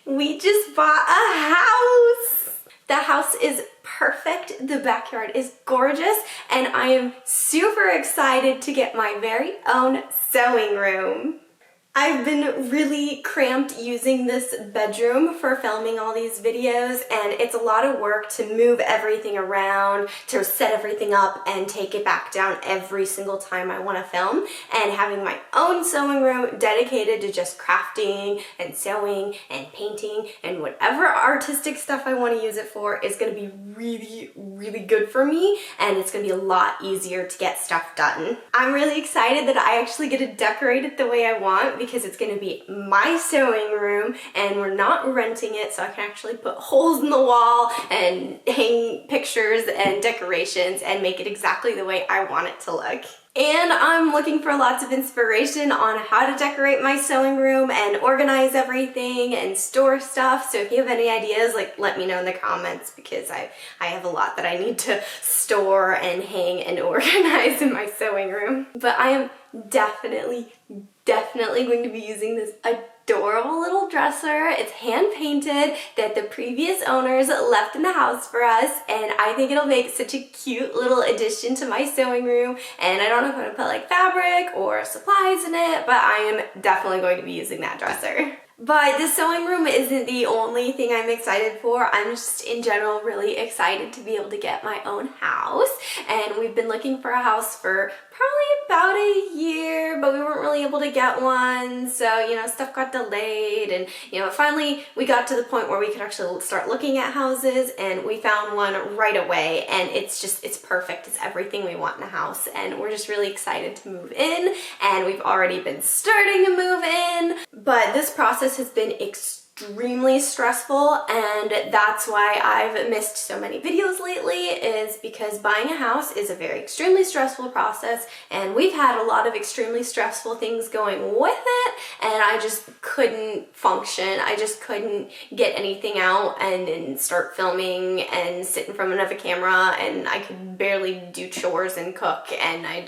We just bought a house! The house is perfect, the backyard is gorgeous, and I am super excited to get my very own sewing room. I've been really cramped using this bedroom for filming all these videos, and it's a lot of work to move everything around, to set everything up and take it back down every single time I want to film. And having my own sewing room dedicated to just crafting and sewing and painting and whatever artistic stuff I want to use it for is going to be really, really good for me, and it's going to be a lot easier to get stuff done. I'm really excited that I actually get to decorate it the way I want, because it's going to be my sewing room and we're not renting it, so I can actually put holes in the wall and hang pictures and decorations and make it exactly the way I want it to look. And I'm looking for lots of inspiration on how to decorate my sewing room and organize everything and store stuff. So if you have any ideas, let me know in the comments, because I have a lot that I need to store and hang and organize in my sewing room. But I am definitely going to be using this adorable little dresser. It's hand painted that the previous owners left in the house for us, and I think it'll make such a cute little addition to my sewing room. And I don't know if I'm going to put like fabric or supplies in it, but I am definitely going to be using that dresser. But the sewing room isn't the only thing I'm excited for. I'm just in general really excited to be able to get my own house. And we've been looking for a house for probably about a year, but we weren't really able to get one. So, stuff got delayed, and, finally we got to the point where we could actually start looking at houses, and we found one right away, and it's perfect. It's everything we want in a house, and we're just really excited to move in, and we've already been starting to move in. But this process has been extremely stressful, and that's why I've missed so many videos lately, is because buying a house is a very extremely stressful process, and we've had a lot of extremely stressful things going with it, and I just couldn't function. I just couldn't get anything out and start filming and sit in front of a camera, and I could barely do chores and cook, and I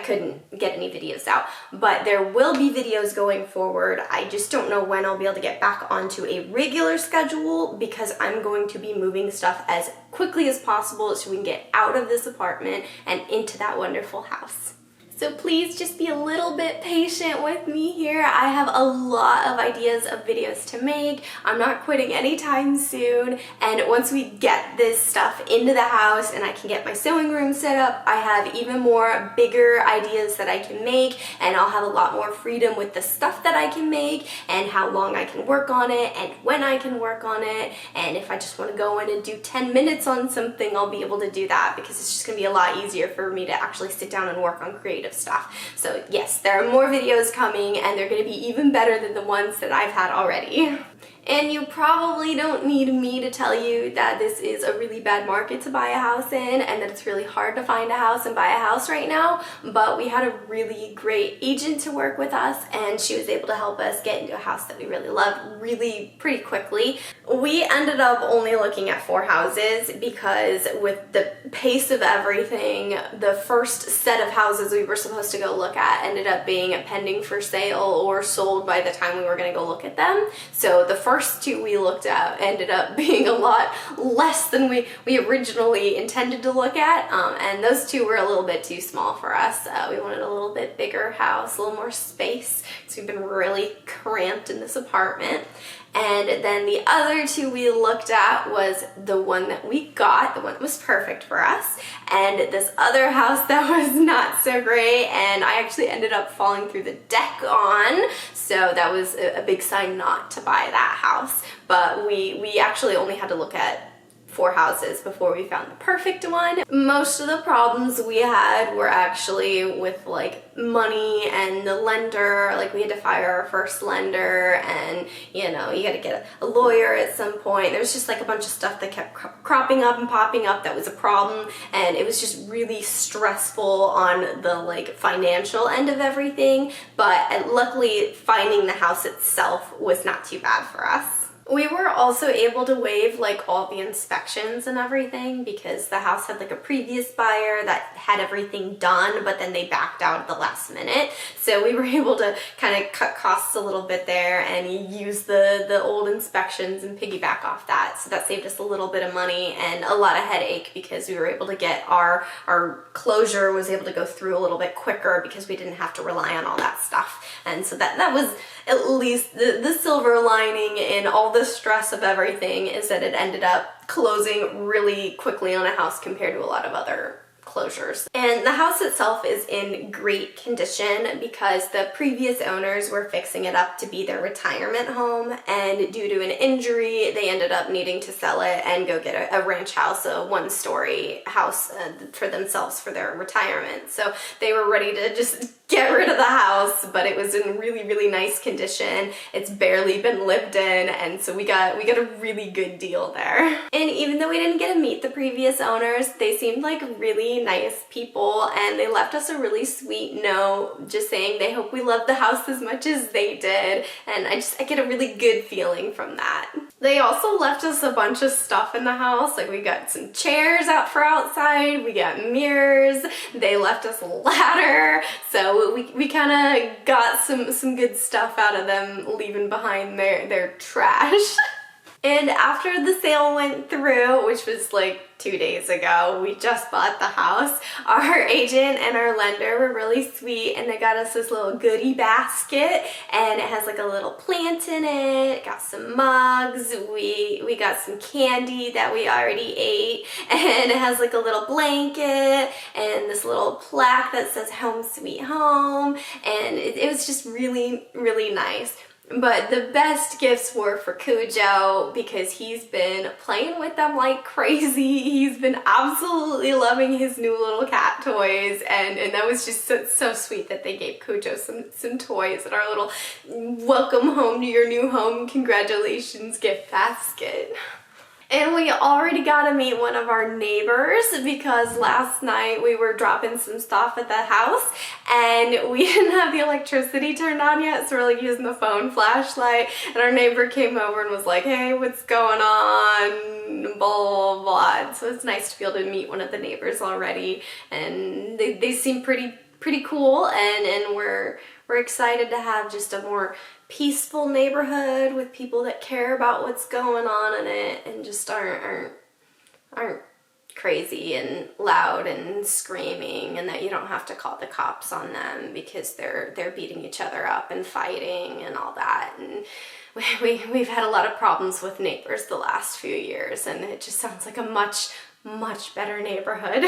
couldn't get any videos out. But there will be videos going forward. I just don't know when I'll be able to get back onto a regular schedule, because I'm going to be moving stuff as quickly as possible so we can get out of this apartment and into that wonderful house. So please just be a little bit patient with me here. I have a lot of ideas of videos to make. I'm not quitting anytime soon. And once we get this stuff into the house and I can get my sewing room set up, I have even more bigger ideas that I can make, and I'll have a lot more freedom with the stuff that I can make and how long I can work on it and when I can work on it. And if I just want to go in and do 10 minutes on something, I'll be able to do that, because it's just going to be a lot easier for me to actually sit down and work on creative stuff. So yes, there are more videos coming, and they're going to be even better than the ones that I've had already. And you probably don't need me to tell you that this is a really bad market to buy a house in, and that it's really hard to find a house and buy a house right now. But we had a really great agent to work with us, and she was able to help us get into a house that we really loved really pretty quickly. We ended up only looking at 4 houses, because with the pace of everything, the first set of houses we were supposed to go look at ended up being pending for sale or sold by the time we were going to go look at them. So the first 2 we looked at ended up being a lot less than we originally intended to look at, and those 2 were a little bit too small for us. We wanted a little bit bigger house, a little more space, so we've been really cramped in this apartment. And then the other 2 we looked at was the one that we got, the one that was perfect for us, and this other house that was not so great, and I actually ended up falling through the deck on, so that was a big sign not to buy that house. But we actually only had to look at 4 houses before we found the perfect one. Most of the problems we had were actually with money and the lender. We had to fire our first lender, and you got to get a lawyer at some point. There was just a bunch of stuff that kept cropping up and popping up that was a problem, and it was just really stressful on the financial end of everything. But luckily, finding the house itself was not too bad for us. We were also able to waive like all the inspections and everything because the house had like a previous buyer that had everything done, but then they backed out at the last minute. So we were able to kind of cut costs a little bit there and use the old inspections and piggyback off that. So that saved us a little bit of money and a lot of headache because we were able to get our closure was able to go through a little bit quicker because we didn't have to rely on all that stuff. And so that was at least the silver lining in all the stress of everything, is that it ended up closing really quickly on a house compared to a lot of other closures. And the house itself is in great condition because the previous owners were fixing it up to be their retirement home, and due to an injury they ended up needing to sell it and go get a ranch house, a one-story house for themselves for their retirement. So they were ready to just get rid of the house, but it was in really, really nice condition. It's barely been lived in, and so we got a really good deal there. And even though we didn't get to meet the previous owners, they seemed like really nice people, and they left us a really sweet note just saying they hope we loved the house as much as they did, and I get a really good feeling from that. They also left us a bunch of stuff in the house, like we got some chairs out for outside, we got mirrors, they left us a ladder, so we kind of got some good stuff out of them leaving behind their trash. And after the sale went through, which was like 2 days ago, we just bought the house, our agent and our lender were really sweet and they got us this little goodie basket, and it has like a little plant in it, got some mugs, we got some candy that we already ate, and it has like a little blanket and this little plaque that says home sweet home, and it was just really, really nice. But the best gifts were for Cujo because he's been playing with them like crazy. He's been absolutely loving his new little cat toys, and that was just so sweet that they gave Cujo some toys in our little welcome home to your new home, congratulations gift basket. And we already got to meet one of our neighbors because last night we were dropping some stuff at the house and we didn't have the electricity turned on yet, so we're like using the phone flashlight, and our neighbor came over and was like, hey, what's going on, blah, blah, blah. So it's nice to be able to meet one of the neighbors already, and they seem pretty cool, and we're excited to have just a more peaceful neighborhood with people that care about what's going on in it and just aren't crazy and loud and screaming, and that you don't have to call the cops on them because they're beating each other up and fighting and all that. And we've had a lot of problems with neighbors the last few years, and it just sounds like a much better neighborhood.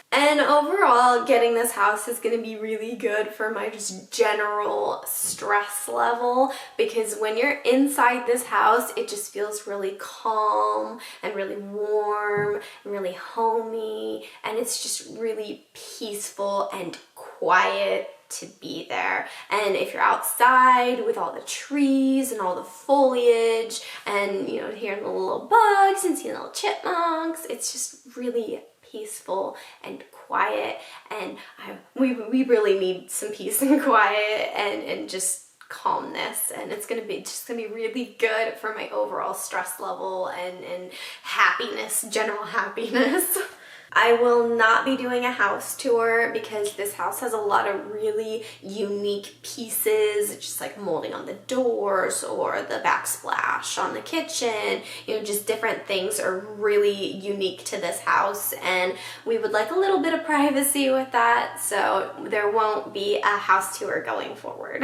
And overall, getting this house is going to be really good for my just general stress level, because when you're inside this house, it just feels really calm and really warm and really homey, and it's just really peaceful and quiet to be there. And if you're outside with all the trees and all the foliage and, you know, hearing the little bugs and seeing the little chipmunks, it's just really peaceful and quiet, and we really need some peace and quiet and just calmness, and it's gonna be really good for my overall stress level and happiness, general happiness. I will not be doing a house tour because this house has a lot of really unique pieces, just like molding on the doors or the backsplash on the kitchen. You know, just different things are really unique to this house, and we would like a little bit of privacy with that, so there won't be a house tour going forward.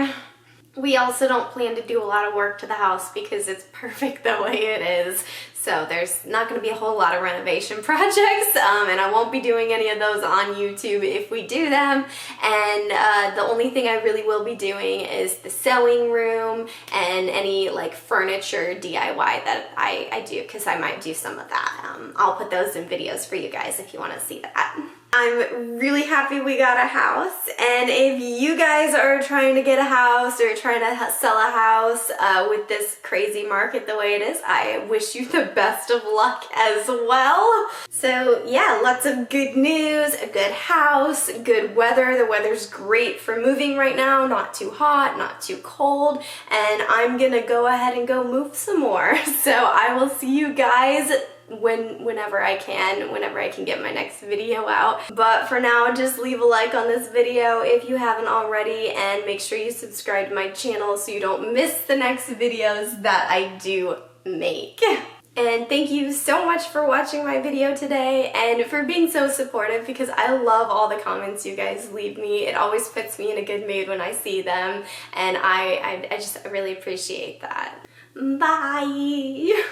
We also don't plan to do a lot of work to the house because it's perfect the way it is. So there's not going to be a whole lot of renovation projects, and I won't be doing any of those on YouTube if we do them. And the only thing I really will be doing is the sewing room and any like furniture DIY that I do, because I might do some of that. I'll put those in videos for you guys if you want to see that. I'm really happy we got a house, and if you guys are trying to get a house or trying to sell a house with this crazy market the way it is, I wish you the best of luck as well. So yeah, lots of good news, a good house, good weather. The weather's great for moving right now, not too hot, not too cold, and I'm gonna go ahead and go move some more. So I will see you guys whenever I can get my next video out. But for now, just leave a like on this video if you haven't already, and make sure you subscribe to my channel so you don't miss the next videos that I do make. And thank you so much for watching my video today and for being so supportive, because I love all the comments you guys leave me. It always puts me in a good mood when I see them, and I just really appreciate that. Bye!